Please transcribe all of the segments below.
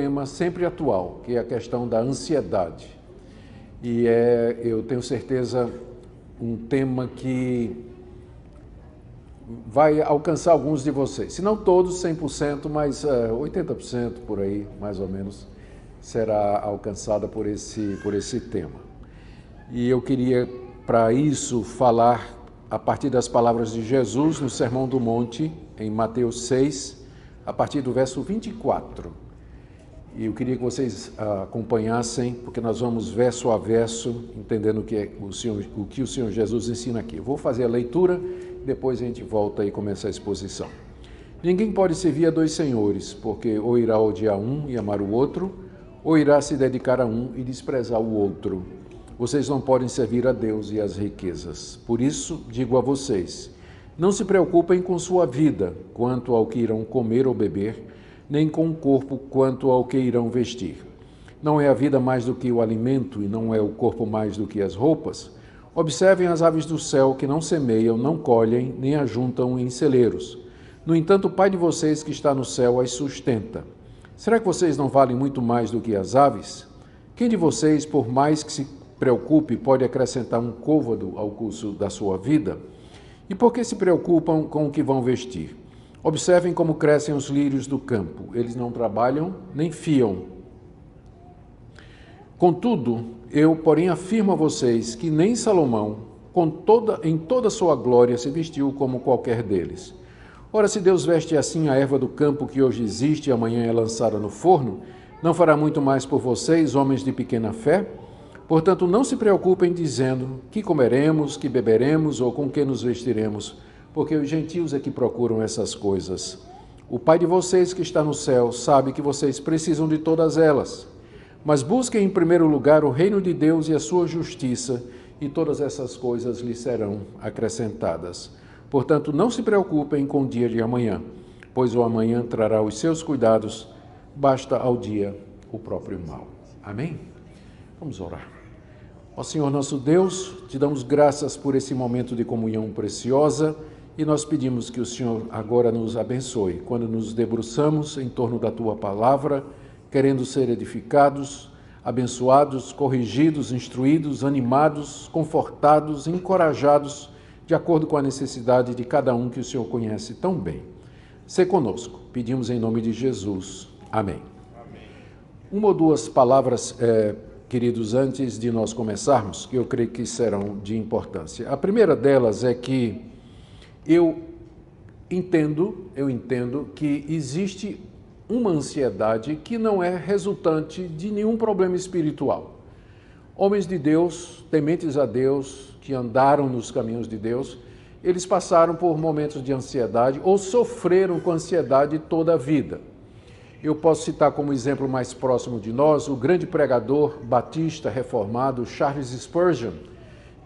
tema sempre atual, que é a questão da ansiedade. E eu tenho certeza, um tema que vai alcançar alguns de vocês. Se não todos, 100%, mas 80% por aí, mais ou menos, será alcançada por esse tema. E eu queria, para isso, falar a partir das palavras de Jesus no Sermão do Monte, em Mateus 6, a partir do verso 24. E eu queria que vocês acompanhassem, porque nós vamos verso a verso, entendendo o que o Senhor Jesus ensina aqui. Eu vou fazer a leitura, depois a gente volta e começa a exposição. Ninguém pode servir a dois senhores, porque ou irá odiar um e amar o outro, ou irá se dedicar a um e desprezar o outro. Vocês não podem servir a Deus e às riquezas. Por isso, digo a vocês, não se preocupem com sua vida, quanto ao que irão comer ou beber, nem com o corpo, quanto ao que irão vestir. Não é a vida mais do que o alimento, e não é o corpo mais do que as roupas? Observem as aves do céu, que não semeiam, não colhem, nem ajuntam em celeiros. No entanto, o Pai de vocês que está no céu as sustenta. Será que vocês não valem muito mais do que as aves? Quem de vocês, por mais que se preocupe, pode acrescentar um côvado ao curso da sua vida? E por que se preocupam com o que vão vestir? Observem como crescem os lírios do campo. Eles não trabalham, nem fiam. Contudo, eu, porém, afirmo a vocês que nem Salomão, em toda a sua glória, se vestiu como qualquer deles. Ora, se Deus veste assim a erva do campo que hoje existe e amanhã é lançada no forno, não fará muito mais por vocês, homens de pequena fé? Portanto, não se preocupem dizendo que comeremos, que beberemos ou com que nos vestiremos, porque os gentios é que procuram essas coisas. O Pai de vocês que está no céu sabe que vocês precisam de todas elas. Mas busquem em primeiro lugar o reino de Deus e a sua justiça, e todas essas coisas lhes serão acrescentadas. Portanto, não se preocupem com o dia de amanhã, pois o amanhã trará os seus cuidados, basta ao dia o próprio mal. Amém? Vamos orar. Ó Senhor nosso Deus, te damos graças por esse momento de comunhão preciosa e nós pedimos que o Senhor agora nos abençoe quando nos debruçamos em torno da Tua palavra, querendo ser edificados, abençoados, corrigidos, instruídos, animados, confortados, encorajados, de acordo com a necessidade de cada um que o Senhor conhece tão bem. Sê conosco, pedimos em nome de Jesus. Amém. Amém. Uma ou duas palavras, queridos, antes de nós começarmos, que eu creio que serão de importância. A primeira delas é que eu entendo que existe uma ansiedade que não é resultante de nenhum problema espiritual. Homens de Deus, tementes a Deus, que andaram nos caminhos de Deus, eles passaram por momentos de ansiedade ou sofreram com ansiedade toda a vida. Eu posso citar como exemplo mais próximo de nós o grande pregador batista reformado Charles Spurgeon,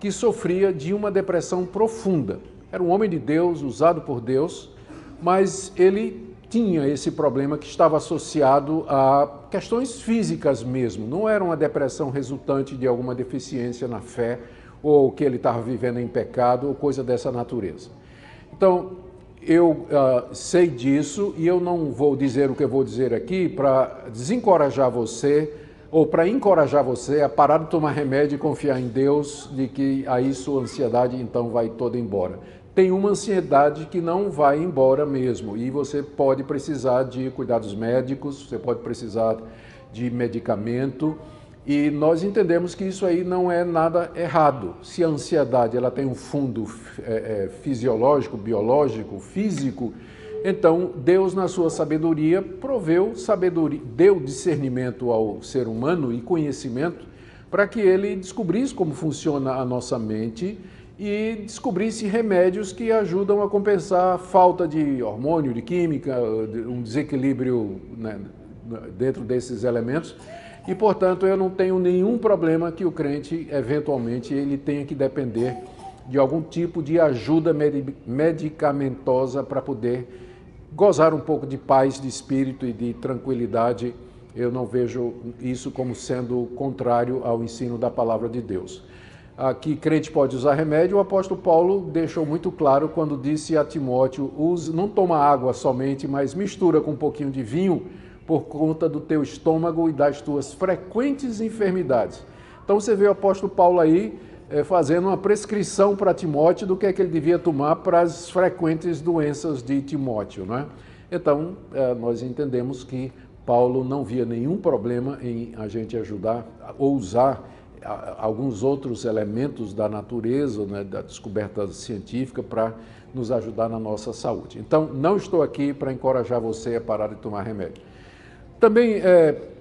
que sofria de uma depressão profunda. Era um homem de Deus, usado por Deus, mas ele tinha esse problema que estava associado a questões físicas mesmo. Não era uma depressão resultante de alguma deficiência na fé ou que ele estava vivendo em pecado ou coisa dessa natureza. Então, eu sei disso e eu não vou dizer o que eu vou dizer aqui para desencorajar você ou para encorajar você a parar de tomar remédio e confiar em Deus de que aí sua ansiedade então vai toda embora. Tem uma ansiedade que não vai embora mesmo e você pode precisar de cuidados médicos, você pode precisar de medicamento e nós entendemos que isso aí não é nada errado. Se a ansiedade ela tem um fundo fisiológico, biológico, físico, então Deus na sua sabedoria proveu sabedoria, deu discernimento ao ser humano e conhecimento para que ele descobrisse como funciona a nossa mente e descobrisse remédios que ajudam a compensar a falta de hormônio, de química, um desequilíbrio, né, dentro desses elementos. E, portanto, eu não tenho nenhum problema que o crente, eventualmente, ele tenha que depender de algum tipo de ajuda medicamentosa para poder gozar um pouco de paz de espírito e de tranquilidade. Eu não vejo isso como sendo contrário ao ensino da palavra de Deus. Que crente pode usar remédio, o apóstolo Paulo deixou muito claro quando disse a Timóteo, não toma água somente, mas mistura com um pouquinho de vinho, por conta do teu estômago e das tuas frequentes enfermidades. Então você vê o apóstolo Paulo aí fazendo uma prescrição para Timóteo do que é que ele devia tomar para as frequentes doenças de Timóteo, não é? Então, nós entendemos que Paulo não via nenhum problema em a gente ajudar ou usar alguns outros elementos da natureza, né, da descoberta científica para nos ajudar na nossa saúde. Então, não estou aqui para encorajar você a parar de tomar remédio. Também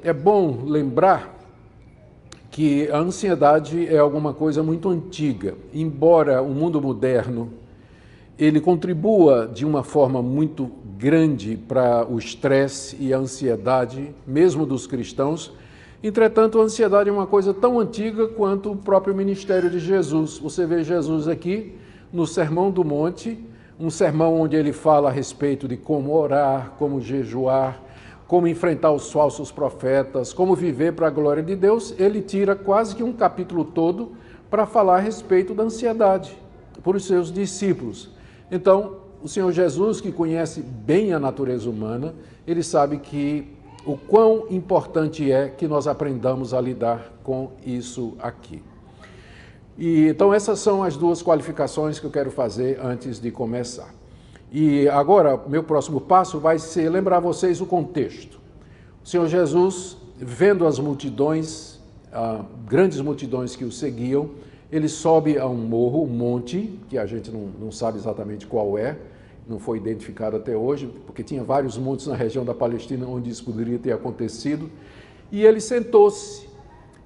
é bom lembrar que a ansiedade é alguma coisa muito antiga. Embora o mundo moderno ele contribua de uma forma muito grande para o estresse e a ansiedade, mesmo dos cristãos, entretanto, a ansiedade é uma coisa tão antiga quanto o próprio ministério de Jesus. Você vê Jesus aqui no Sermão do Monte, um sermão onde ele fala a respeito de como orar, como jejuar, como enfrentar os falsos profetas, como viver para a glória de Deus. Ele tira quase que um capítulo todo para falar a respeito da ansiedade por os seus discípulos. Então, o Senhor Jesus, que conhece bem a natureza humana, ele sabe que o quão importante é que nós aprendamos a lidar com isso aqui. E então essas são as duas qualificações que eu quero fazer antes de começar. E agora, meu próximo passo vai ser lembrar vocês o contexto. O Senhor Jesus, vendo as multidões, grandes multidões que o seguiam, ele sobe a um morro, um monte, que a gente não sabe exatamente qual é, não foi identificado até hoje, porque tinha vários montes na região da Palestina onde isso poderia ter acontecido, e ele sentou-se.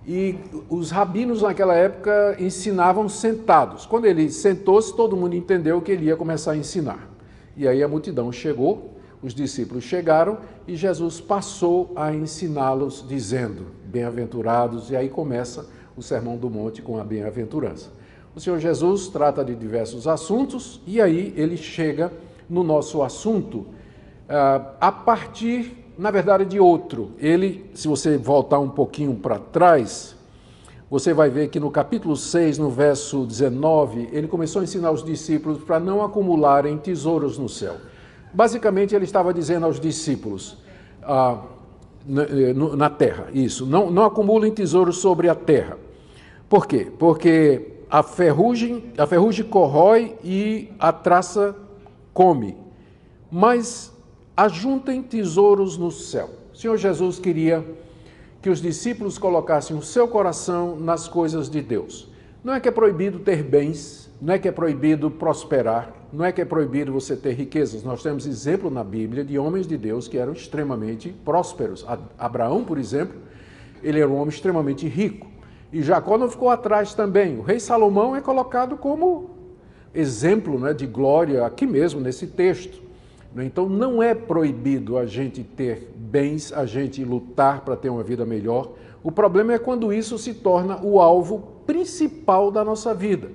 E os rabinos naquela época ensinavam sentados. Quando ele sentou-se, todo mundo entendeu que ele ia começar a ensinar. E aí a multidão chegou, os discípulos chegaram e Jesus passou a ensiná-los dizendo, bem-aventurados, e aí começa o Sermão do Monte com a bem-aventurança. O Senhor Jesus trata de diversos assuntos e aí ele chega no nosso assunto a partir, na verdade, de outro. Ele, se você voltar um pouquinho para trás, você vai ver que no capítulo 6, no verso 19, ele começou a ensinar os discípulos para não acumularem tesouros no céu. Basicamente, ele estava dizendo aos discípulos, na terra, isso, não acumulem tesouros sobre a terra. Por quê? Porque a ferrugem corrói e a traça come, mas ajuntem tesouros no céu. O Senhor Jesus queria que os discípulos colocassem o seu coração nas coisas de Deus. Não é que é proibido ter bens, não é que é proibido prosperar, não é que é proibido você ter riquezas. Nós temos exemplo na Bíblia de homens de Deus que eram extremamente prósperos. Abraão, por exemplo, ele era um homem extremamente rico. E Jacó não ficou atrás também. O rei Salomão é colocado como exemplo, né, de glória aqui mesmo, nesse texto. Então, não é proibido a gente ter bens, a gente lutar para ter uma vida melhor. O problema é quando isso se torna o alvo principal da nossa vida.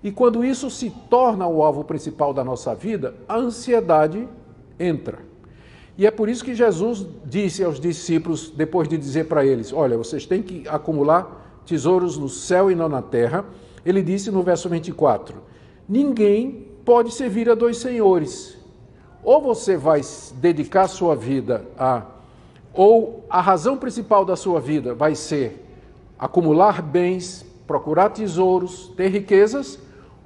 E quando isso se torna o alvo principal da nossa vida, a ansiedade entra. E é por isso que Jesus disse aos discípulos, depois de dizer para eles, olha, vocês têm que acumular tesouros no céu e não na terra, ele disse no verso 24, ninguém pode servir a dois senhores. Ou você vai dedicar sua vida ou a razão principal da sua vida vai ser acumular bens, procurar tesouros, ter riquezas,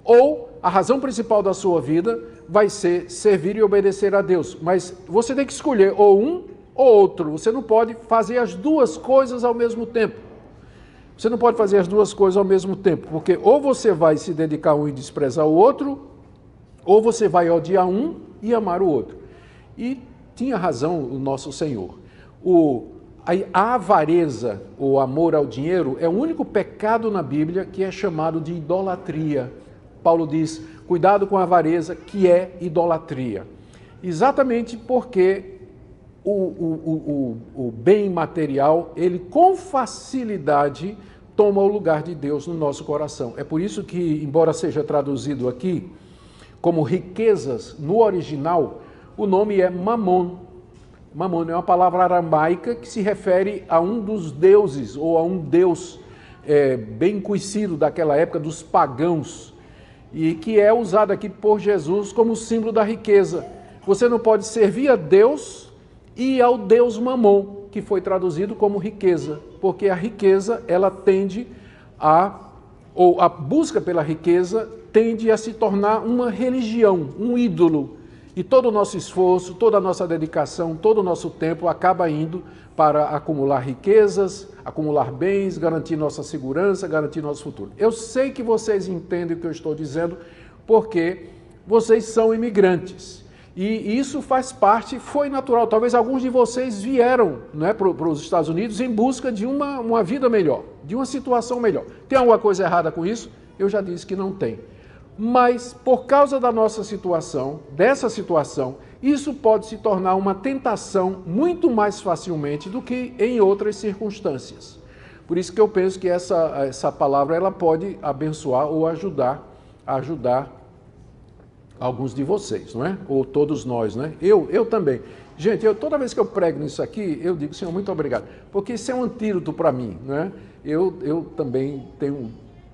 ou a razão principal da sua vida vai ser servir e obedecer a Deus. Mas você tem que escolher ou um ou outro. Você não pode fazer as duas coisas ao mesmo tempo. Você não pode fazer as duas coisas ao mesmo tempo, porque ou você vai se dedicar a um e desprezar o outro, ou você vai odiar um e amar o outro. E tinha razão o nosso Senhor. A avareza, o amor ao dinheiro, é o único pecado na Bíblia que é chamado de idolatria. Paulo diz, cuidado com a avareza, que é idolatria. Exatamente porque o bem material, ele com facilidade toma o lugar de Deus no nosso coração. É por isso que, embora seja traduzido aqui como riquezas, no original, o nome é mamon. Mamon é uma palavra aramaica que se refere a um dos deuses, ou a um deus bem conhecido daquela época, dos pagãos, e que é usado aqui por Jesus como símbolo da riqueza. Você não pode servir a Deus e ao Deus Mamon, que foi traduzido como riqueza, porque a riqueza, ela tende ou a busca pela riqueza tende a se tornar uma religião, um ídolo. E todo o nosso esforço, toda a nossa dedicação, todo o nosso tempo acaba indo para acumular riquezas, acumular bens, garantir nossa segurança, garantir nosso futuro. Eu sei que vocês entendem o que eu estou dizendo, porque vocês são imigrantes. E isso faz parte, foi natural. Talvez alguns de vocês vieram, né, para os Estados Unidos em busca de uma vida melhor, de uma situação melhor. Tem alguma coisa errada com isso? Eu já disse que não tem. Mas, por causa da nossa situação, dessa situação, isso pode se tornar uma tentação muito mais facilmente do que em outras circunstâncias. Por isso que eu penso que essa palavra ela pode abençoar ou ajudar alguns de vocês, não é? Ou todos nós, né? Eu também. Gente, toda vez que eu prego nisso aqui, eu digo, Senhor, muito obrigado, porque isso é um antídoto para mim, né? Eu também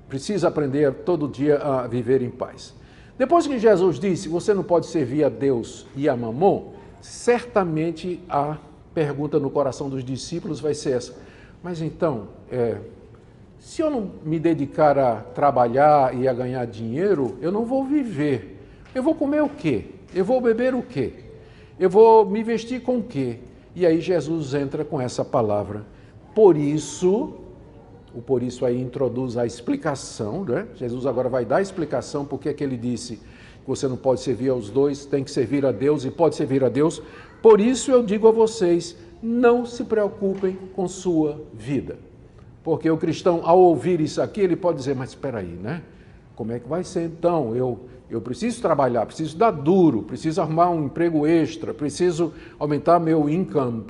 preciso aprender todo dia a viver em paz. Depois que Jesus disse, você não pode servir a Deus e a Mamon, certamente a pergunta no coração dos discípulos vai ser essa, mas então, se eu não me dedicar a trabalhar e a ganhar dinheiro, eu não vou viver. Eu vou comer o quê? Eu vou beber o quê? Eu vou me vestir com o quê? E aí Jesus entra com essa palavra. Por isso aí introduz a explicação, né? Jesus agora vai dar a explicação porque é que ele disse que você não pode servir aos dois, tem que servir a Deus e pode servir a Deus. Por isso eu digo a vocês, não se preocupem com sua vida. Porque o cristão, ao ouvir isso aqui, ele pode dizer, mas espera aí, né? Como é que vai ser então? Eu preciso trabalhar, preciso dar duro, preciso arrumar um emprego extra, preciso aumentar meu income,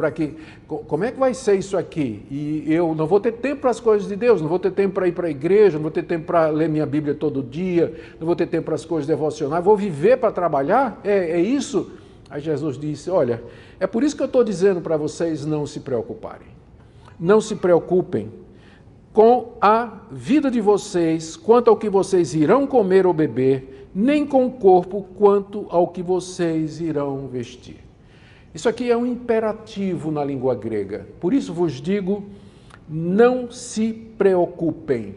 como é que vai ser isso aqui? E eu não vou ter tempo para as coisas de Deus, não vou ter tempo para ir para a igreja, não vou ter tempo para ler minha Bíblia todo dia, não vou ter tempo para as coisas devocionais, vou viver para trabalhar? É isso? Aí Jesus disse, olha, é por isso que eu estou dizendo para vocês não se preocuparem. Não se preocupem com a vida de vocês, quanto ao que vocês irão comer ou beber, nem com o corpo quanto ao que vocês irão vestir. Isso aqui é um imperativo na língua grega. Por isso vos digo, não se preocupem.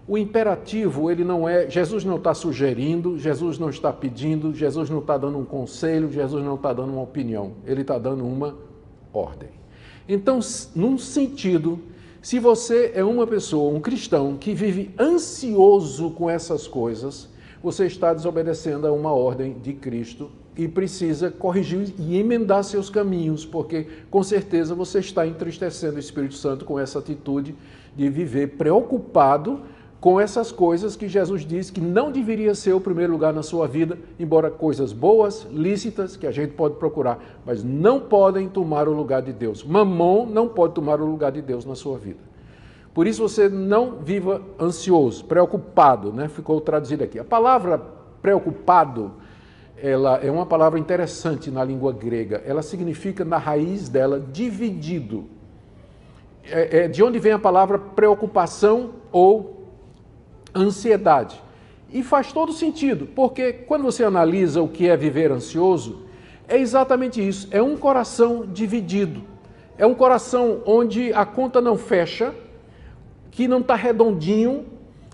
O imperativo, ele não é, Jesus não está sugerindo, Jesus não está pedindo, Jesus não está dando um conselho, Jesus não está dando uma opinião, ele está dando uma ordem. Então, num sentido, se você é uma pessoa, um cristão, que vive ansioso com essas coisas, você está desobedecendo a uma ordem de Cristo e precisa corrigir e emendar seus caminhos, porque com certeza você está entristecendo o Espírito Santo com essa atitude de viver preocupado com essas coisas que Jesus disse que não deveria ser o primeiro lugar na sua vida, embora coisas boas, lícitas, que a gente pode procurar, mas não podem tomar o lugar de Deus. Mamon não pode tomar o lugar de Deus na sua vida. Por isso você não viva ansioso, preocupado, né? Ficou traduzido aqui. A palavra preocupado, ela é uma palavra interessante na língua grega. Ela significa, na raiz dela, dividido. É de onde vem a palavra preocupação ou ansiedade. E faz todo sentido, porque quando você analisa o que é viver ansioso, é exatamente isso. É um coração dividido. É um coração onde a conta não fecha, que não está redondinho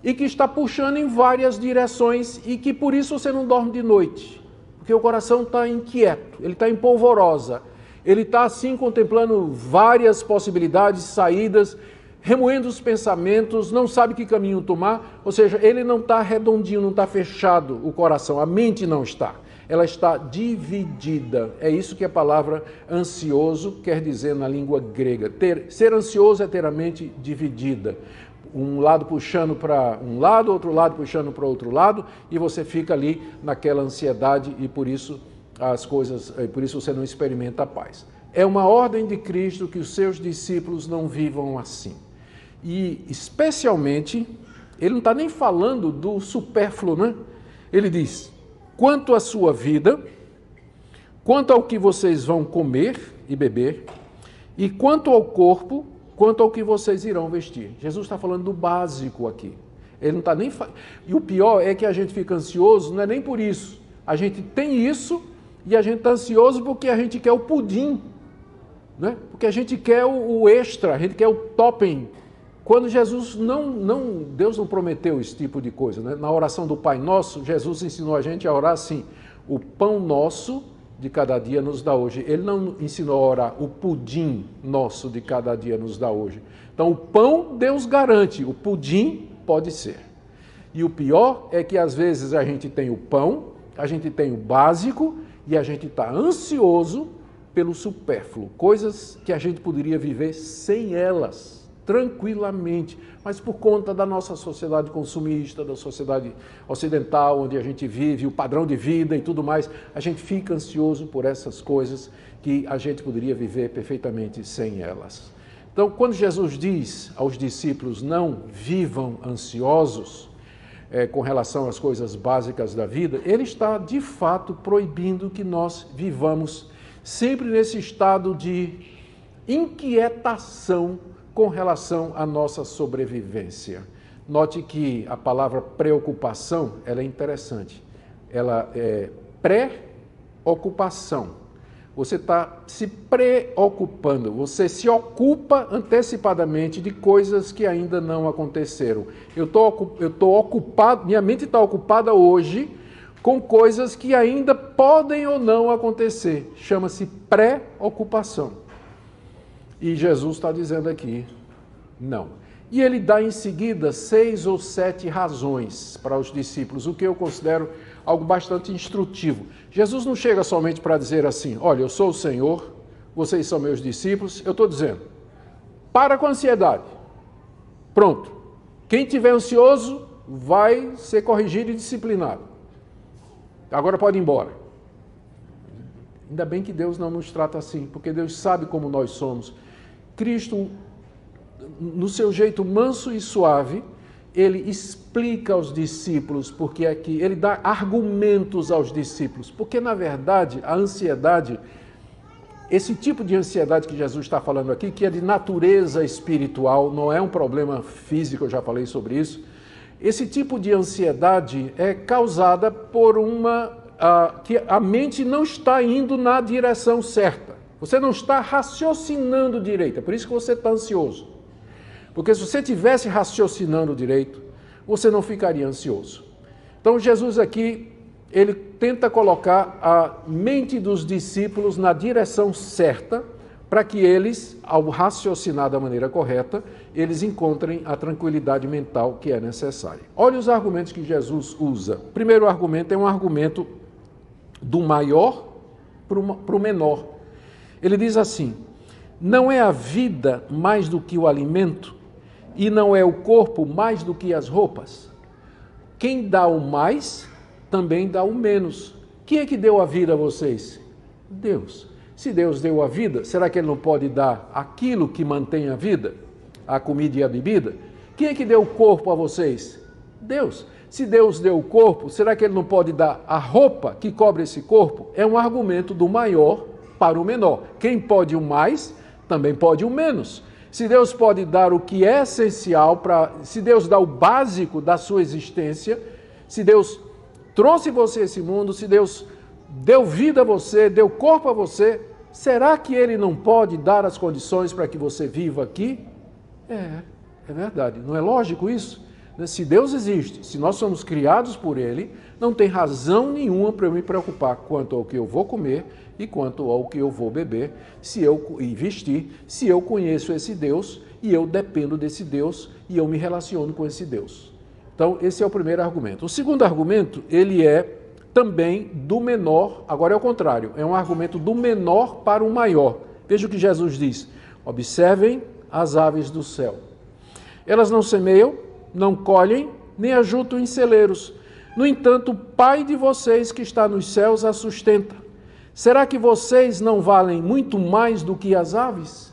e que está puxando em várias direções e que por isso você não dorme de noite, porque o coração está inquieto, ele está em polvorosa, ele está assim contemplando várias possibilidades, saídas, remoendo os pensamentos, não sabe que caminho tomar, ou seja, ele não está redondinho, não está fechado o coração, a mente não está. Ela está dividida. É isso que a palavra ansioso quer dizer na língua grega. Ser ansioso é ter a mente dividida. Um lado puxando para um lado, outro lado puxando para outro lado, e você fica ali naquela ansiedade e por isso por isso você não experimenta a paz. É uma ordem de Cristo que os seus discípulos não vivam assim. E especialmente, ele não está nem falando do supérfluo, né? Ele diz, quanto à sua vida, quanto ao que vocês vão comer e beber, e quanto ao corpo, quanto ao que vocês irão vestir. Jesus está falando do básico aqui. Ele não está nem E o pior é que a gente fica ansioso, não é nem por isso. A gente tem isso e a gente está ansioso porque a gente quer o pudim. né? Porque a gente quer o extra, a gente quer o topping. Quando Jesus Deus não prometeu esse tipo de coisa, né? Na oração do Pai Nosso, Jesus ensinou a gente a orar assim: o pão nosso de cada dia nos dá hoje. Ele não ensinou a orar: o pudim nosso de cada dia nos dá hoje. Então o pão Deus garante, o pudim pode ser. E o pior é que às vezes a gente tem o pão, a gente tem o básico e a gente está ansioso pelo supérfluo, coisas que a gente poderia viver sem elas, tranquilamente, mas por conta da nossa sociedade consumista, da sociedade ocidental onde a gente vive, o padrão de vida e tudo mais, a gente fica ansioso por essas coisas que a gente poderia viver perfeitamente sem elas. Então, quando Jesus diz aos discípulos: não vivam ansiosos com relação às coisas básicas da vida, ele está de fato proibindo que nós vivamos sempre nesse estado de inquietação com relação à nossa sobrevivência. Note que a palavra preocupação, ela é interessante. Ela é pré-ocupação. Você está se preocupando, você se ocupa antecipadamente de coisas que ainda não aconteceram. Eu estou ocupado, minha mente está ocupada hoje com coisas que ainda podem ou não acontecer. Chama-se pré-ocupação. E Jesus está dizendo aqui, não. E ele dá em seguida 6 ou 7 razões para os discípulos, o que eu considero algo bastante instrutivo. Jesus não chega somente para dizer assim: olha, eu sou o Senhor, vocês são meus discípulos. Eu estou dizendo, para com a ansiedade. Pronto. Quem estiver ansioso vai ser corrigido e disciplinado. Agora pode ir embora. Ainda bem que Deus não nos trata assim, porque Deus sabe como nós somos. Cristo, no seu jeito manso e suave, ele explica aos discípulos, porque aqui ele dá argumentos aos discípulos, porque na verdade a ansiedade, esse tipo de ansiedade que Jesus está falando aqui, que é de natureza espiritual, não é um problema físico, eu já falei sobre isso, esse tipo de ansiedade é causada por que a mente não está indo na direção certa. Você não está raciocinando direito, é por isso que você está ansioso. Porque se você estivesse raciocinando direito, você não ficaria ansioso. Então Jesus aqui, ele tenta colocar a mente dos discípulos na direção certa, para que eles, ao raciocinar da maneira correta, eles encontrem a tranquilidade mental que é necessária. Olha os argumentos que Jesus usa. O primeiro argumento é um argumento do maior para o menor. Ele diz assim: não é a vida mais do que o alimento, e não é o corpo mais do que as roupas? Quem dá o mais, também dá o menos. Quem é que deu a vida a vocês? Deus. Se Deus deu a vida, será que Ele não pode dar aquilo que mantém a vida? A comida e a bebida? Quem é que deu o corpo a vocês? Deus. Se Deus deu o corpo, será que Ele não pode dar a roupa que cobre esse corpo? É um argumento do maior para o menor. Quem pode o mais, também pode o menos. Se Deus pode dar o que é essencial, se Deus dá o básico da sua existência, se Deus trouxe você a esse mundo, se Deus deu vida a você, deu corpo a você, será que Ele não pode dar as condições para que você viva aqui? É verdade. Não é lógico isso? Se Deus existe, se nós somos criados por Ele, não tem razão nenhuma para eu me preocupar quanto ao que eu vou comer e quanto ao que eu vou beber e vestir, se eu conheço esse Deus e eu dependo desse Deus e eu me relaciono com esse Deus. Então, esse é o primeiro argumento. O segundo argumento, ele é também do menor, agora é o contrário, é um argumento do menor para o maior. Veja o que Jesus diz: observem as aves do céu. Elas não semeiam, não colhem, nem ajuntam em celeiros. No entanto, o Pai de vocês que está nos céus as sustenta. Será que vocês não valem muito mais do que as aves?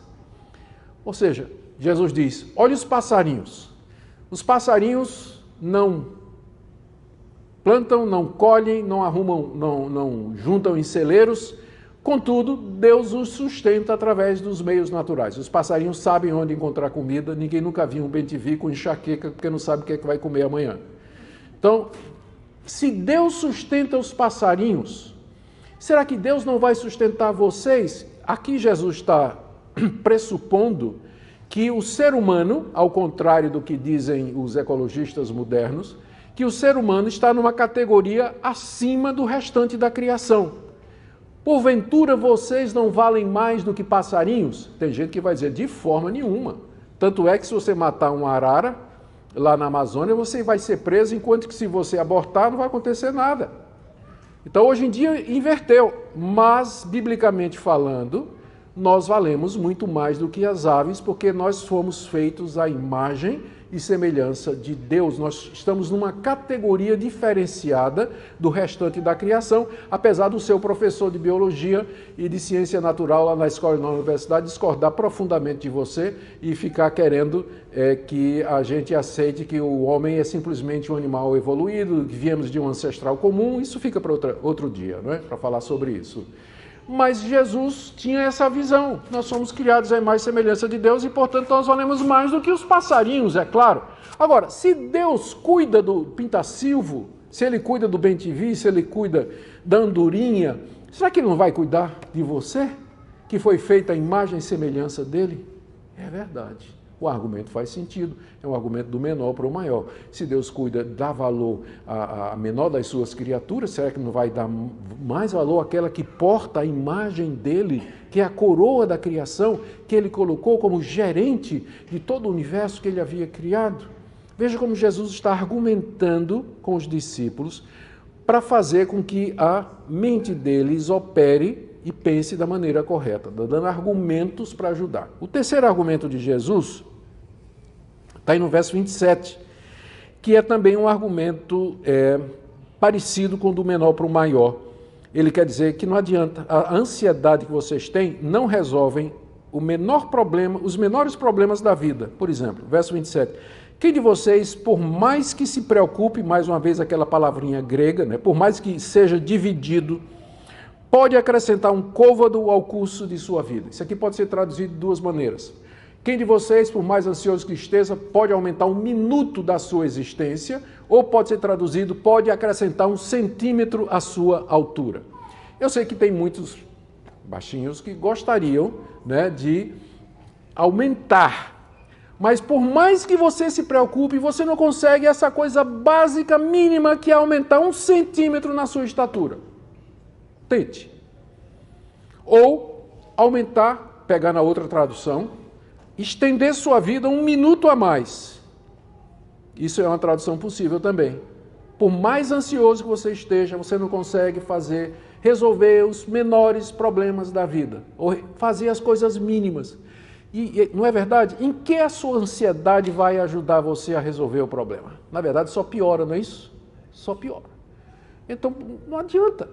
Ou seja, Jesus diz: olha os passarinhos. Os passarinhos não plantam, não colhem, não arrumam, não juntam em celeiros. Contudo, Deus os sustenta através dos meios naturais. Os passarinhos sabem onde encontrar comida. Ninguém nunca viu um bem-te-vi com enxaqueca porque não sabe o que é que vai comer amanhã. Então, se Deus sustenta os passarinhos, será que Deus não vai sustentar vocês? Aqui Jesus está pressupondo que o ser humano, ao contrário do que dizem os ecologistas modernos, que o ser humano está numa categoria acima do restante da criação. Porventura vocês não valem mais do que passarinhos? Tem gente que vai dizer, de forma nenhuma. Tanto é que se você matar uma arara, lá na Amazônia, você vai ser preso, enquanto que se você abortar, não vai acontecer nada. Então, hoje em dia, inverteu. Mas, biblicamente falando, nós valemos muito mais do que as aves, porque nós fomos feitos à imagem e semelhança de Deus. Nós estamos numa categoria diferenciada do restante da criação, apesar do seu professor de biologia e de ciência natural lá na escola e na universidade discordar profundamente de você e ficar querendo que a gente aceite que o homem é simplesmente um animal evoluído, que viemos de um ancestral comum. Isso fica para outro dia, não é? Para falar sobre isso. Mas Jesus tinha essa visão. Nós somos criados à imagem e semelhança de Deus e, portanto, nós valemos mais do que os passarinhos, é claro. Agora, se Deus cuida do pintacilvo, se Ele cuida do bem-te-vi, se Ele cuida da andorinha, será que Ele não vai cuidar de você, que foi feita à imagem e semelhança dEle? É verdade. O argumento faz sentido, é um argumento do menor para o maior. Se Deus cuida, dá valor à menor das suas criaturas, será que não vai dar mais valor àquela que porta a imagem dele, que é a coroa da criação, que ele colocou como gerente de todo o universo que ele havia criado? Veja como Jesus está argumentando com os discípulos para fazer com que a mente deles opere e pense da maneira correta, dando argumentos para ajudar. O terceiro argumento de Jesus está aí no verso 27, que é também um argumento parecido com o do menor para o maior. Ele quer dizer que não adianta, a ansiedade que vocês têm não resolvem o menor problema, os menores problemas da vida. Por exemplo, verso 27, quem de vocês, por mais que se preocupe, mais uma vez aquela palavrinha grega, né, por mais que seja dividido, pode acrescentar um côvado ao curso de sua vida? Isso aqui pode ser traduzido de duas maneiras. Quem de vocês, por mais ansioso que esteja, pode aumentar 1 minuto da sua existência, ou pode ser traduzido, pode acrescentar 1 centímetro à sua altura? Eu sei que tem muitos baixinhos que gostariam, né, de aumentar, mas por mais que você se preocupe, você não consegue essa coisa básica, mínima, que é aumentar 1 centímetro na sua estatura. Tente. Ou aumentar, pegar na outra tradução, estender sua vida 1 minuto a mais. Isso é uma tradução possível também. Por mais ansioso que você esteja, você não consegue resolver os menores problemas da vida, ou fazer as coisas mínimas. E não é verdade? Em que a sua ansiedade vai ajudar você a resolver o problema? Na verdade, só piora, não é isso? Só piora. Então, não adianta.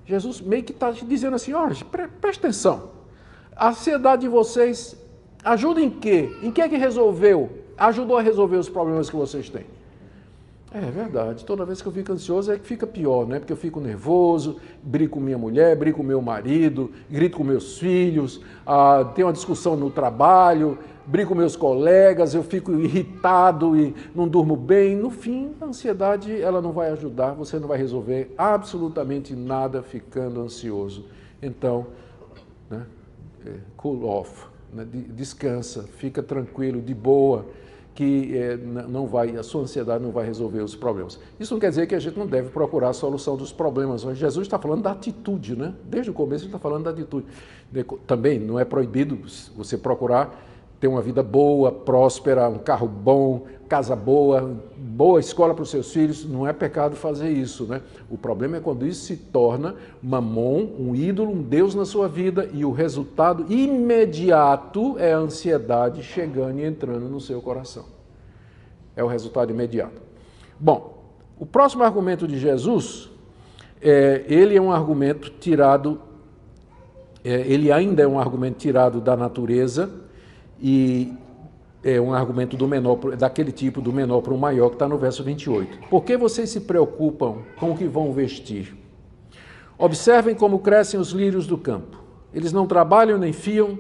Jesus meio que está dizendo assim, olha, presta atenção. A ansiedade de vocês ajuda em quê? Em que é que resolveu? Ajudou a resolver os problemas que vocês têm. É verdade, toda vez que eu fico ansioso é que fica pior, né? Porque eu fico nervoso, brigo com minha mulher, brigo com meu marido, grito com meus filhos, tenho uma discussão no trabalho, brigo com meus colegas, eu fico irritado e não durmo bem. No fim, a ansiedade ela não vai ajudar, você não vai resolver absolutamente nada ficando ansioso. Então, né, cool off, né, descansa, fica tranquilo, de boa, que a sua ansiedade não vai resolver os problemas. Isso não quer dizer que a gente não deve procurar a solução dos problemas. Jesus está falando da atitude, né? Desde o começo ele está falando da atitude. Também não é proibido você procurar ter uma vida boa, próspera, um carro bom, casa boa, boa escola para os seus filhos. Não é pecado fazer isso, né? O problema é quando isso se torna mamon, um ídolo, um Deus na sua vida, e o resultado imediato é a ansiedade chegando e entrando no seu coração. É o resultado imediato. Bom, o próximo argumento de Jesus, ele é um argumento tirado, ele ainda é um argumento tirado da natureza, e é um argumento daquele tipo, do menor para o maior, que está no verso 28. Por que vocês se preocupam com o que vão vestir? Observem como crescem os lírios do campo. Eles não trabalham nem fiam.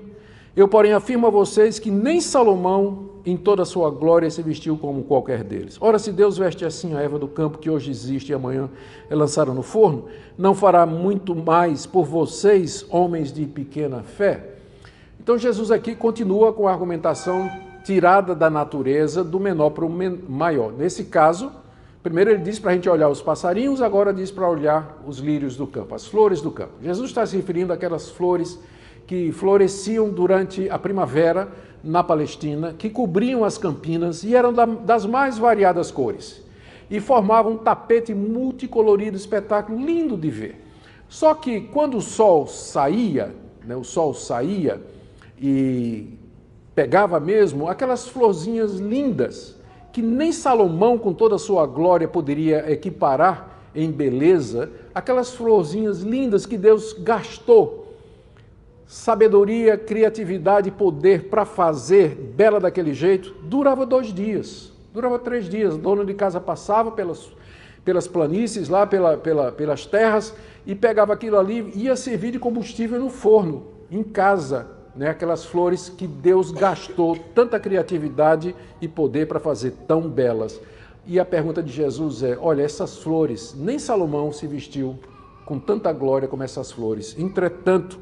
Eu, porém, afirmo a vocês que nem Salomão, em toda a sua glória, se vestiu como qualquer deles. Ora, se Deus veste assim a erva do campo, que hoje existe e amanhã é lançada no forno, não fará muito mais por vocês, homens de pequena fé? Então Jesus aqui continua com a argumentação tirada da natureza do menor para o maior. Nesse caso, primeiro ele diz para a gente olhar os passarinhos, agora diz para olhar os lírios do campo, as flores do campo. Jesus está se referindo àquelas flores que floresciam durante a primavera na Palestina, que cobriam as campinas e eram das mais variadas cores. E formavam um tapete multicolorido, espetáculo lindo de ver. Só que quando o sol saía e pegava mesmo aquelas florzinhas lindas, que nem Salomão, com toda a sua glória, poderia equiparar em beleza, aquelas florzinhas lindas que Deus gastou sabedoria, criatividade e poder para fazer bela daquele jeito, durava 2 dias, durava 3 dias. O dono de casa passava pelas planícies, lá pelas terras, e pegava aquilo ali e ia servir de combustível no forno, em casa, né? Aquelas flores que Deus gastou tanta criatividade e poder para fazer tão belas. E a pergunta de Jesus é, olha, essas flores, nem Salomão se vestiu com tanta glória como essas flores. Entretanto,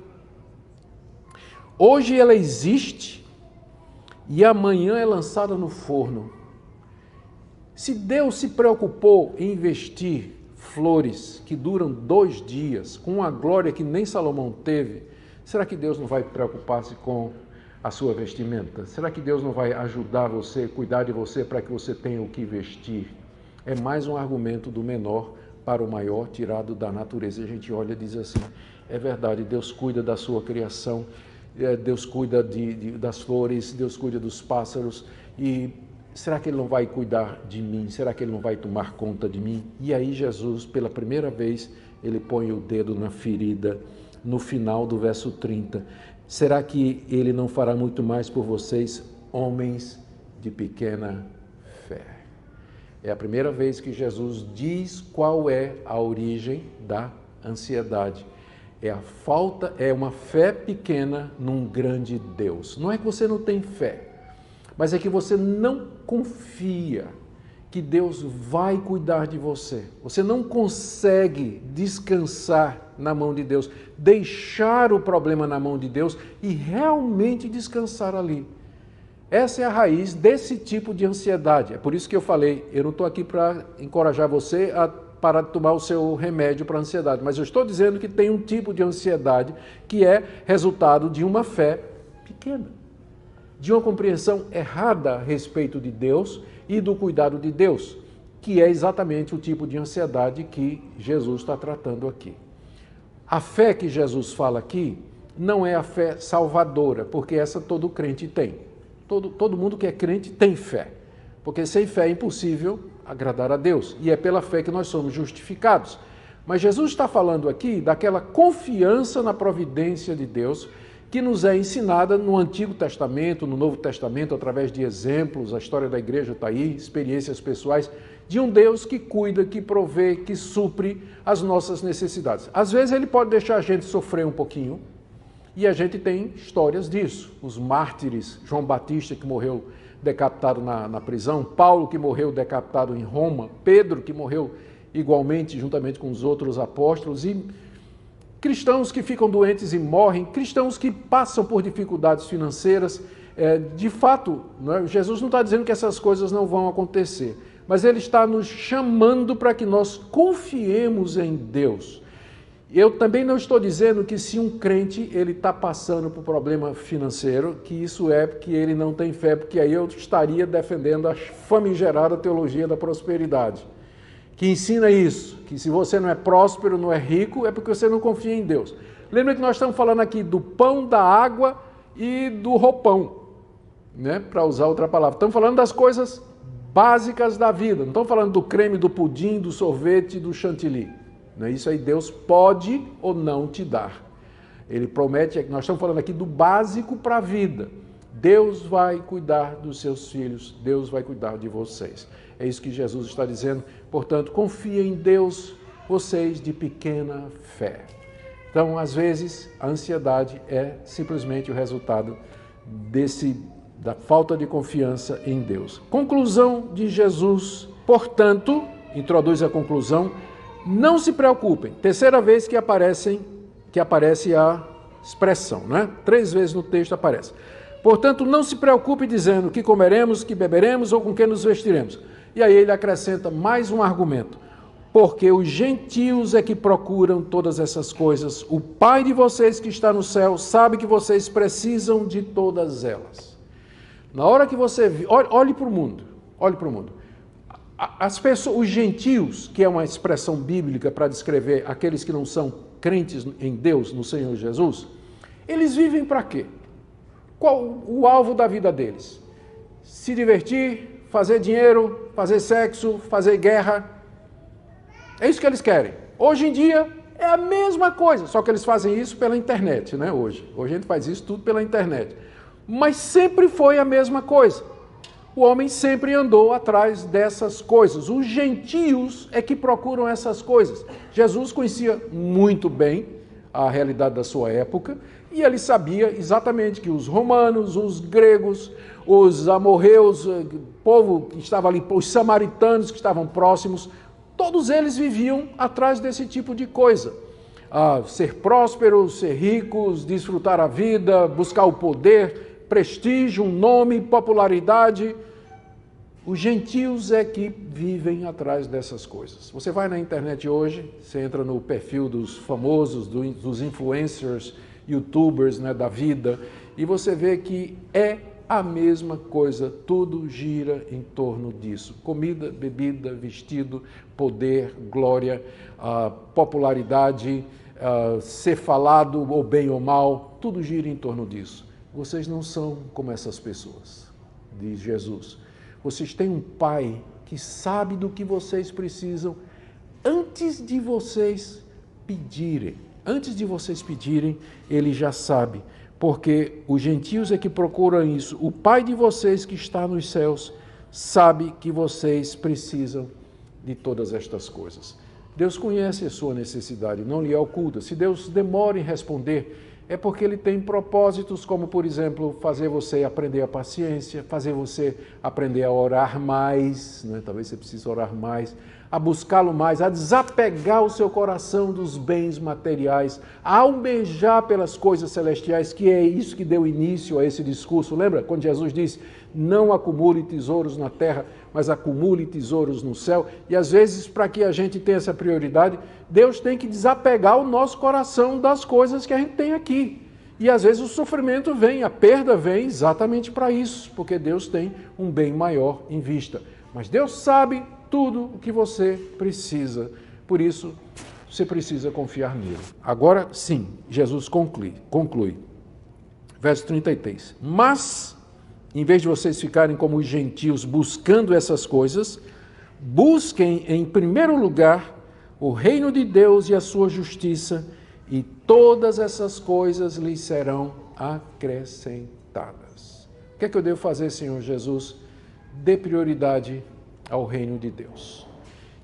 hoje ela existe e amanhã é lançada no forno. Se Deus se preocupou em investir flores que duram 2 dias, com uma glória que nem Salomão teve, será que Deus não vai preocupar-se com a sua vestimenta? Será que Deus não vai ajudar você, cuidar de você para que você tenha o que vestir? É mais um argumento do menor para o maior, tirado da natureza. A gente olha e diz assim, é verdade, Deus cuida da sua criação, Deus cuida das flores, Deus cuida dos pássaros, e será que Ele não vai cuidar de mim? Será que Ele não vai tomar conta de mim? E aí Jesus, pela primeira vez, Ele põe o dedo na ferida, no final do verso 30. Será que Ele não fará muito mais por vocês, homens de pequena fé? É a primeira vez que Jesus diz qual é a origem da ansiedade. É uma fé pequena num grande Deus. Não é que você não tem fé, mas é que você não confia que Deus vai cuidar de você. Você não consegue descansar na mão de Deus, deixar o problema na mão de Deus e realmente descansar ali. Essa é a raiz desse tipo de ansiedade. É por isso que eu falei, eu não estou aqui para encorajar você a parar de tomar o seu remédio para a ansiedade, mas eu estou dizendo que tem um tipo de ansiedade que é resultado de uma fé pequena, de uma compreensão errada a respeito de Deus e do cuidado de Deus, que é exatamente o tipo de ansiedade que Jesus está tratando aqui. A fé que Jesus fala aqui não é a fé salvadora, porque essa todo crente tem. Todo mundo que é crente tem fé, porque sem fé é impossível agradar a Deus, e é pela fé que nós somos justificados. Mas Jesus está falando aqui daquela confiança na providência de Deus que nos é ensinada no Antigo Testamento, no Novo Testamento, através de exemplos, a história da igreja está aí, experiências pessoais, de um Deus que cuida, que provê, que supre as nossas necessidades. Às vezes Ele pode deixar a gente sofrer um pouquinho, e a gente tem histórias disso. Os mártires, João Batista, que morreu decapitado na prisão, Paulo, que morreu decapitado em Roma, Pedro, que morreu igualmente, juntamente com os outros apóstolos, e cristãos que ficam doentes e morrem, cristãos que passam por dificuldades financeiras. De fato, Jesus não está dizendo que essas coisas não vão acontecer, mas Ele está nos chamando para que nós confiemos em Deus. Eu também não estou dizendo que se um crente ele está passando por problema financeiro, que isso é porque ele não tem fé, porque aí eu estaria defendendo a famigerada teologia da prosperidade, que ensina isso, que se você não é próspero, não é rico, é porque você não confia em Deus. Lembra que nós estamos falando aqui do pão, da água e do roupão, né? Para usar outra palavra. Estamos falando das coisas básicas da vida, não estamos falando do creme, do pudim, do sorvete, do chantilly. Isso aí Deus pode ou não te dar. Ele promete, nós estamos falando aqui do básico para a vida. Deus vai cuidar dos seus filhos, Deus vai cuidar de vocês. É isso que Jesus está dizendo. Portanto, confiem em Deus, vocês de pequena fé. Então, às vezes, a ansiedade é simplesmente o resultado da falta de confiança em Deus. Conclusão de Jesus, portanto, introduz a conclusão: não se preocupem. Terceira vez que aparece a expressão, né? 3 vezes no texto aparece. Portanto, não se preocupe dizendo que comeremos, que beberemos ou com que nos vestiremos. E aí ele acrescenta mais um argumento. Porque os gentios é que procuram todas essas coisas. O Pai de vocês que está no céu sabe que vocês precisam de todas elas. Na hora que você... Olhe para o mundo. Olhe para o mundo. As pessoas, os gentios, que é uma expressão bíblica para descrever aqueles que não são crentes em Deus, no Senhor Jesus, eles vivem para quê? Qual o alvo da vida deles? Se divertir, fazer dinheiro, fazer sexo, fazer guerra. É isso que eles querem. Hoje em dia é a mesma coisa, só que eles fazem isso pela internet, né? Hoje a gente faz isso tudo pela internet. Mas sempre foi a mesma coisa. O homem sempre andou atrás dessas coisas. Os gentios é que procuram essas coisas. Jesus conhecia muito bem a realidade da sua época e ele sabia exatamente que os romanos, os gregos, os amorreus, o povo que estava ali, os samaritanos que estavam próximos, todos eles viviam atrás desse tipo de coisa. Ser prósperos, ser ricos, desfrutar a vida, buscar o poder, prestígio, um nome, popularidade. Os gentios é que vivem atrás dessas coisas. Você vai na internet hoje, você entra no perfil dos famosos, dos influencers, youtubers, né, da vida, e você vê que é a mesma coisa, tudo gira em torno disso. Comida, bebida, vestido, poder, glória, popularidade, ser falado ou bem ou mal, tudo gira em torno disso. Vocês não são como essas pessoas, diz Jesus. Vocês têm um Pai que sabe do que vocês precisam antes de vocês pedirem. Antes de vocês pedirem, Ele já sabe. Porque os gentios é que procuram isso. O Pai de vocês que está nos céus sabe que vocês precisam de todas estas coisas. Deus conhece a sua necessidade, não lhe é oculta. Se Deus demora em responder, é porque Ele tem propósitos como, por exemplo, fazer você aprender a paciência, fazer você aprender a orar mais, né? Talvez você precise orar mais, a buscá-lo mais, a desapegar o seu coração dos bens materiais, a almejar pelas coisas celestiais, que é isso que deu início a esse discurso. Lembra quando Jesus disse, não acumule tesouros na terra, mas acumule tesouros no céu? E às vezes, para que a gente tenha essa prioridade, Deus tem que desapegar o nosso coração das coisas que a gente tem aqui. E às vezes o sofrimento vem, a perda vem exatamente para isso, porque Deus tem um bem maior em vista. Mas Deus sabe tudo o que você precisa, por isso você precisa confiar nele. Agora sim, Jesus conclui. Verso 33. Mas, em vez de vocês ficarem como os gentios buscando essas coisas, busquem em primeiro lugar o reino de Deus e a sua justiça, e todas essas coisas lhes serão acrescentadas. O que é que eu devo fazer, Senhor Jesus? Dê prioridade ao reino de Deus.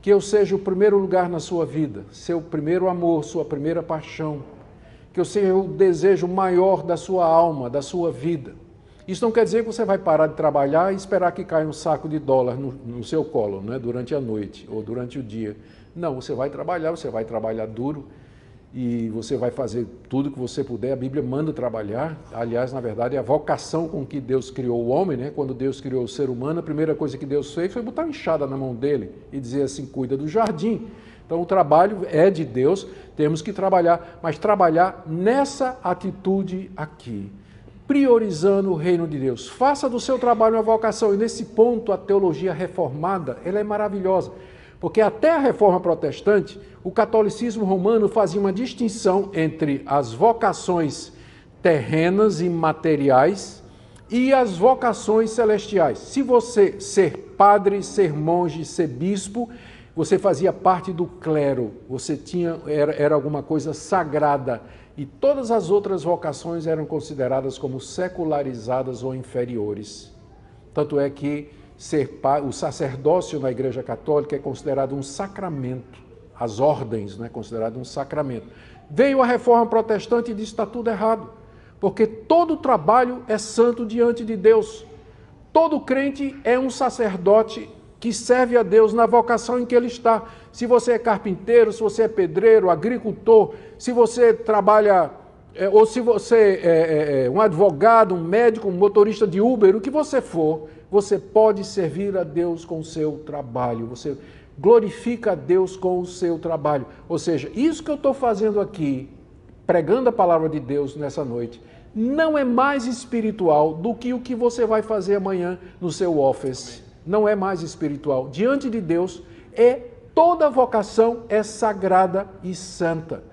Que eu seja o primeiro lugar na sua vida, seu primeiro amor, sua primeira paixão. Que eu seja o desejo maior da sua alma, da sua vida. Isso não quer dizer que você vai parar de trabalhar e esperar que caia um saco de dólar no seu colo, né, durante a noite ou durante o dia. Não, você vai trabalhar duro e você vai fazer tudo que você puder. A Bíblia manda trabalhar. Aliás, na verdade, é a vocação com que Deus criou o homem, né? Quando Deus criou o ser humano, a primeira coisa que Deus fez foi botar uma enxada na mão dele e dizer assim, cuida do jardim. Então, o trabalho é de Deus, temos que trabalhar, mas trabalhar nessa atitude aqui, priorizando o reino de Deus. Faça do seu trabalho uma vocação. E nesse ponto, a teologia reformada, ela é maravilhosa. Porque até a reforma protestante, o catolicismo romano fazia uma distinção entre as vocações terrenas e materiais e as vocações celestiais. Se você ser padre, ser monge, ser bispo, você fazia parte do clero, você era alguma coisa sagrada. E todas as outras vocações eram consideradas como secularizadas ou inferiores. Tanto é que o sacerdócio na Igreja Católica é considerado um sacramento. As ordens, né, considerado um sacramento. Veio a reforma protestante e disse que está tudo errado, porque todo trabalho é santo diante de Deus. Todo crente é um sacerdote que serve a Deus na vocação em que ele está. Se você é carpinteiro, se você é pedreiro, agricultor, se você trabalha ou se você é um advogado, um médico, um motorista de Uber, o que você for, você pode servir a Deus com o seu trabalho. Você glorifica a Deus com o seu trabalho. Ou seja, isso que eu estou fazendo aqui, pregando a palavra de Deus nessa noite, não é mais espiritual do que o que você vai fazer amanhã no seu office. Não é mais espiritual. Diante de Deus, toda vocação é sagrada e santa.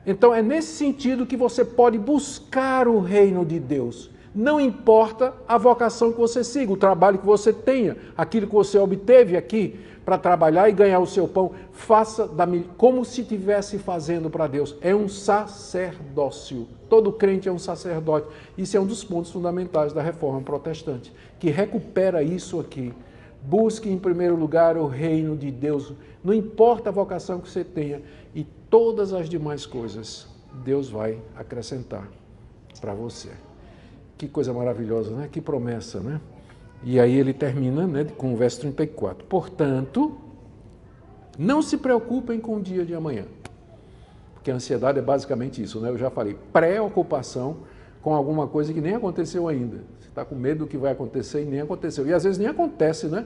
Então é nesse sentido que você pode buscar o reino de Deus. Não importa a vocação que você siga, o trabalho que você tenha, aquilo que você obteve aqui para trabalhar e ganhar o seu pão, faça como se estivesse fazendo para Deus. É um sacerdócio. Todo crente é um sacerdote. Isso é um dos pontos fundamentais da reforma protestante, que recupera isso aqui. Busque em primeiro lugar o reino de Deus. Não importa a vocação que você tenha, e todas as demais coisas Deus vai acrescentar para você. Que coisa maravilhosa, né? Que promessa, né? E aí ele termina, né, com o verso 34. Portanto, não se preocupem com o dia de amanhã. Porque a ansiedade é basicamente isso, né? Eu já falei, preocupação com alguma coisa que nem aconteceu ainda. Você está com medo do que vai acontecer e nem aconteceu. E às vezes nem acontece, né?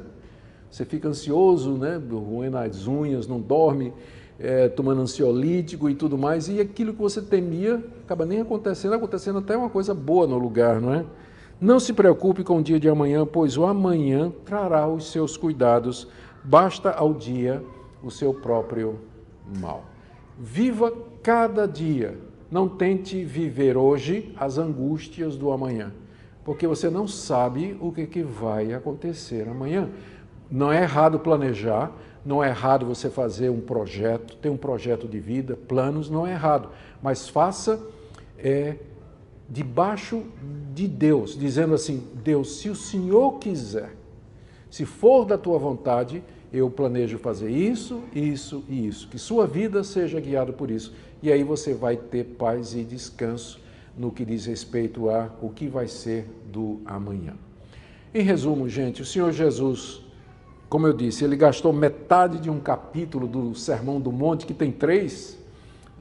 Você fica ansioso, né? Roendo as unhas, não dorme, tomando ansiolítico e tudo mais. E aquilo que você temia acaba nem acontecendo até uma coisa boa no lugar, não é? Não se preocupe com o dia de amanhã, pois o amanhã trará os seus cuidados. Basta ao dia o seu próprio mal. Viva cada dia. Não tente viver hoje as angústias do amanhã, porque você não sabe o que vai acontecer amanhã. Não é errado planejar, não é errado você fazer um projeto, ter um projeto de vida, planos, não é errado, mas faça debaixo de Deus, dizendo assim, Deus, se o Senhor quiser, se for da tua vontade, eu planejo fazer isso, isso e isso, que sua vida seja guiada por isso. E aí você vai ter paz e descanso no que diz respeito a o que vai ser do amanhã. Em resumo, gente, o Senhor Jesus, como eu disse, ele gastou metade de um capítulo do Sermão do Monte, que tem 3,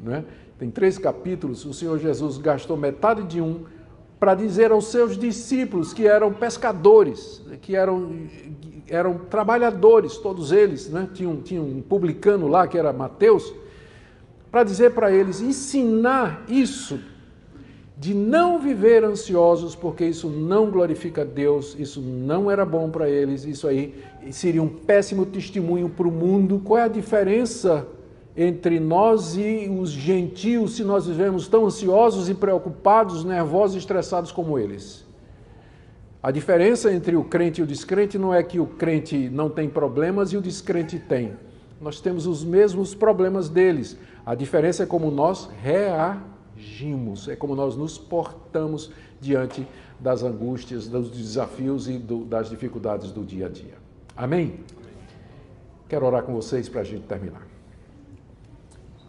né? Tem 3 capítulos, o Senhor Jesus gastou metade de um para dizer aos seus discípulos, que eram pescadores, que eram trabalhadores, todos eles, né? Tinha um publicano lá, que era Mateus, para dizer para eles, ensinar isso, de não viver ansiosos, porque isso não glorifica a Deus, isso não era bom para eles, isso aí seria um péssimo testemunho para o mundo. Qual é a diferença entre nós e os gentios, se nós vivemos tão ansiosos e preocupados, nervosos e estressados como eles? A diferença entre o crente e o descrente não é que o crente não tem problemas e o descrente tem. Nós temos os mesmos problemas deles. A diferença é como nós reagimos, é como nós nos portamos diante das angústias, dos desafios e das dificuldades do dia a dia. Amém? Quero orar com vocês para a gente terminar.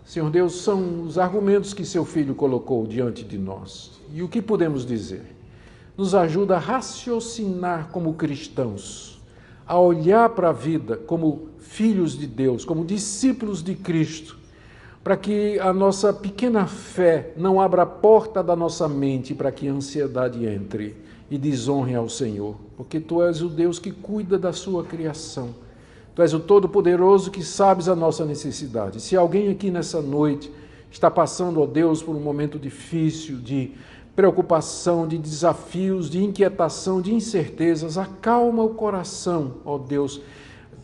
Senhor Deus, são os argumentos que seu Filho colocou diante de nós. E o que podemos dizer? Nos ajuda a raciocinar como cristãos, a olhar para a vida como filhos de Deus, como discípulos de Cristo, para que a nossa pequena fé não abra a porta da nossa mente para que a ansiedade entre e desonre ao Senhor, porque Tu és o Deus que cuida da sua criação. Tu és o Todo-Poderoso que sabes a nossa necessidade. Se alguém aqui nessa noite está passando, ó Deus, por um momento difícil, de preocupação, de desafios, de inquietação, de incertezas, acalma o coração, ó Deus,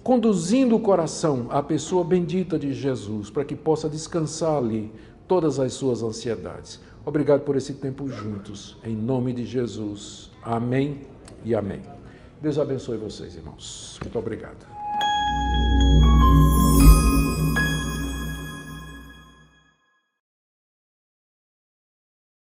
conduzindo o coração à pessoa bendita de Jesus, para que possa descansar ali todas as suas ansiedades. Obrigado por esse tempo juntos, em nome de Jesus. Amém e amém. Deus abençoe vocês, irmãos. Muito obrigado.